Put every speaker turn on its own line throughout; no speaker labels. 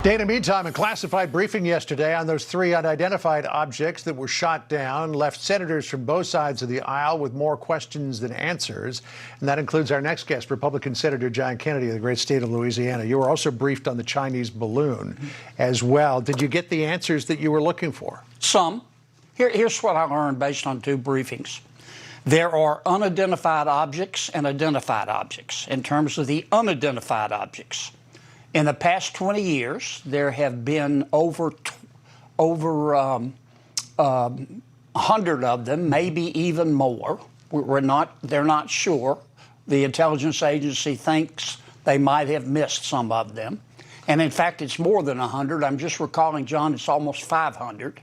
Dana, meantime, a classified briefing yesterday on those three unidentified objects that were shot down left senators from both sides of the aisle with more questions than answers. And that includes our next guest, Republican Senator John Kennedy of the great state of Louisiana. You were also briefed on the Chinese balloon as well. Did you get the answers that you were looking for?
Some. Here's what I learned based on two briefings. There are unidentified objects and identified objects. In terms of the unidentified objects, in the past 20 years, there have been over 100 of them, maybe even more. They're not sure. The intelligence agency thinks they might have missed some of them. And in fact, it's more than 100. I'm just recalling, John, it's almost 500.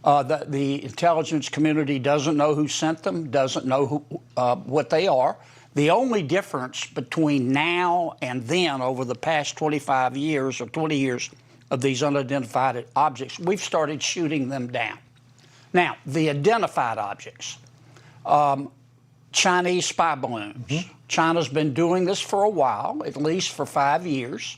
The intelligence community doesn't know who sent them, doesn't know what they are. The only difference between now and then over the past 25 years or 20 years of these unidentified objects, we've started shooting them down. Now, the identified objects, Chinese spy balloons. China's been doing this for a while, at least for 5 years.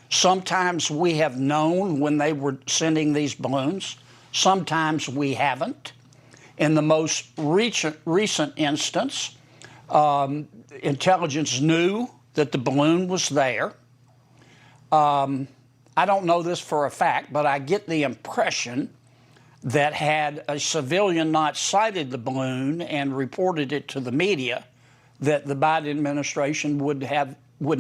Sometimes we have known when they were sending these balloons. Sometimes we haven't. In the most recent instance, intelligence knew that the balloon was there. I don't know this for a fact, but I get the impression that had a civilian not sighted the balloon and reported it to the media, that the Biden administration would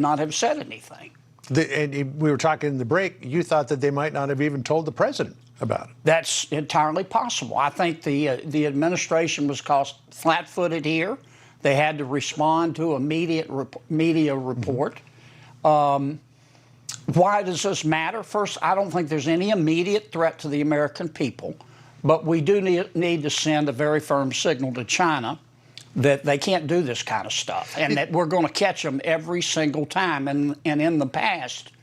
not have said anything.
And we were talking in the break, you thought that they might not have even told the president about it.
That's entirely possible. I think the administration was caught flat-footed here. They had to respond to a media report. Why does this matter? First, I don't think there's any immediate threat to the American people, but we do need to send a very firm signal to China that they can't do this kind of stuff and that we're going to catch them every single time. And in the past,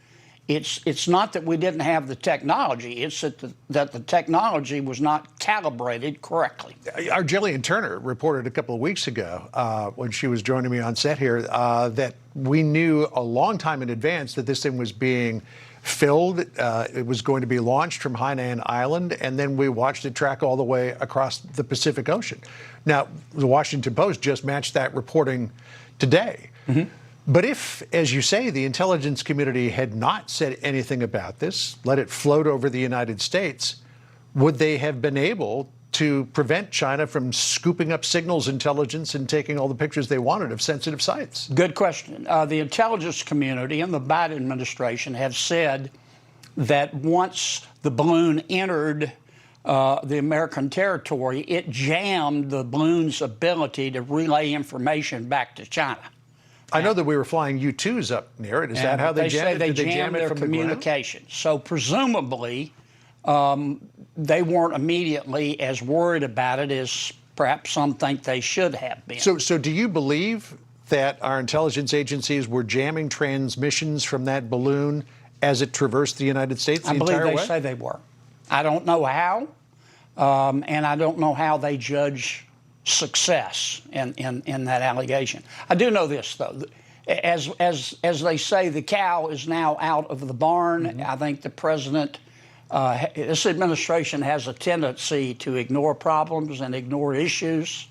it's not that we didn't have the technology, it's that the technology was not calibrated correctly.
Our Jillian Turner reported a couple of weeks ago when she was joining me on set here that we knew a long time in advance that this thing was being filled. It was going to be launched from Hainan Island, and then we watched it track all the way across the Pacific Ocean. Now, the Washington Post just matched that reporting today. But if, as you say, the intelligence community had not said anything about this, let it float over the United States, would they have been able to prevent China from scooping up signals intelligence and taking all the pictures they wanted of sensitive sites?
Good question. The intelligence community and the Biden administration have said that once the balloon entered the American territory, it jammed the balloon's ability to relay information back to China.
I know that we were flying U-2s up near it. Is that how they jammed it?
Did they jam it from communication? So presumably, they weren't immediately as worried about it as perhaps some think they should have been.
So do you believe that our intelligence agencies were jamming transmissions from that balloon as it traversed the United States the entire way?
I believe they say they were. I don't know how, and I don't know how they judge success in that allegation. I do know this, though. As they say, the cow is now out of the barn. I think the president, this administration has a tendency to ignore problems and ignore issues.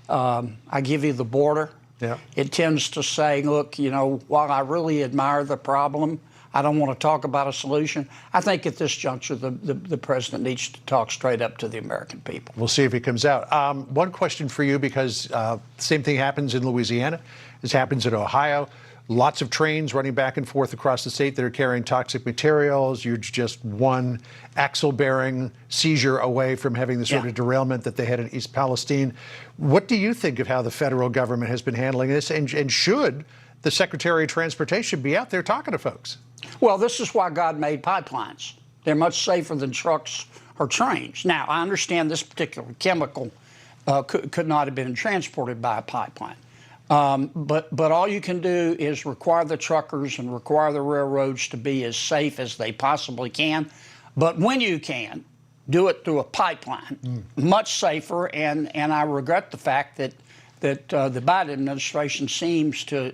I give you the border.
Yeah.
It tends to say, look, you know, while I really admire the problem, I don't want to talk about a solution. I think at this juncture, the president needs to talk straight up to the American people.
We'll see if he comes out. One question for you, because the same thing happens in Louisiana. This happens in Ohio. Lots of trains running back and forth across the state that are carrying toxic materials. You're just one axle-bearing seizure away from having the sort of derailment that they had in East Palestine. What do you think of how the federal government has been handling this? And should the Secretary of Transportation be out there talking to folks?
Well, this is why God made pipelines. They're much safer than trucks or trains. Now, I understand this particular chemical could not have been transported by a pipeline. But all you can do is require the truckers and require the railroads to be as safe as they possibly can. But when you can, do it through a pipeline, much safer. And I regret the fact that that the Biden administration seems to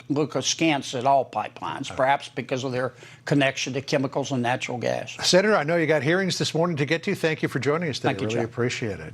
look askance at all pipelines, perhaps because of their connection to chemicals and natural gas.
Senator, I know you got hearings this morning to get to. Thank you for joining us today.
Thank you,
Really
Joe.
appreciate it.